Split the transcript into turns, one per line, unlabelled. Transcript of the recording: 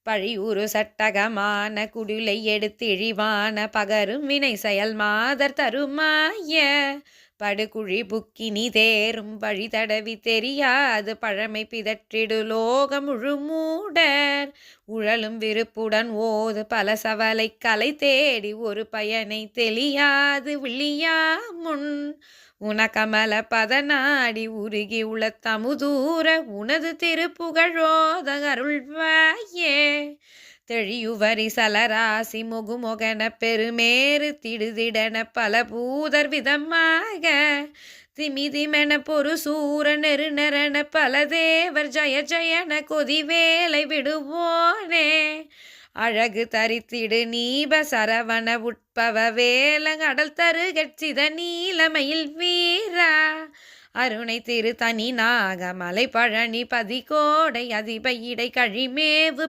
பழியுறு சட்டகமான குடிலை எடுத்திழிவான பகரும் வினை செயல் மாதர் தருமாய படுகுழி புக்கினி தேரும் வழி தடவி தெரியாது பழமை பிதற்றிடு லோகம் முழுமூடர் உழலும் விருப்புடன் ஓது பல சவலை கலை தேடி ஒரு பயனை தெளியாது விழியாமுன் உனக்கமல பதநாடி உருகி உள தமுதூர உனது திருப்புகழோத அருள்வாயே தெழியுவரி சலராசி முகுமொகன பெருமேறு திடுதிடன பல பூதர் விதமாக திமிதிமென பொறு சூர நெருநெறன பல தேவர் ஜய ஜயன கொதிவேலை விடுவோனே அழகு தரித்திடு நீப சரவண உட்பவ வேலங்கடல் தருகட்சித நீலமயில் வீரா அருணை திரு தனி நாக மலை பழனி பதிகோடை அதிப இடை கழிமேவு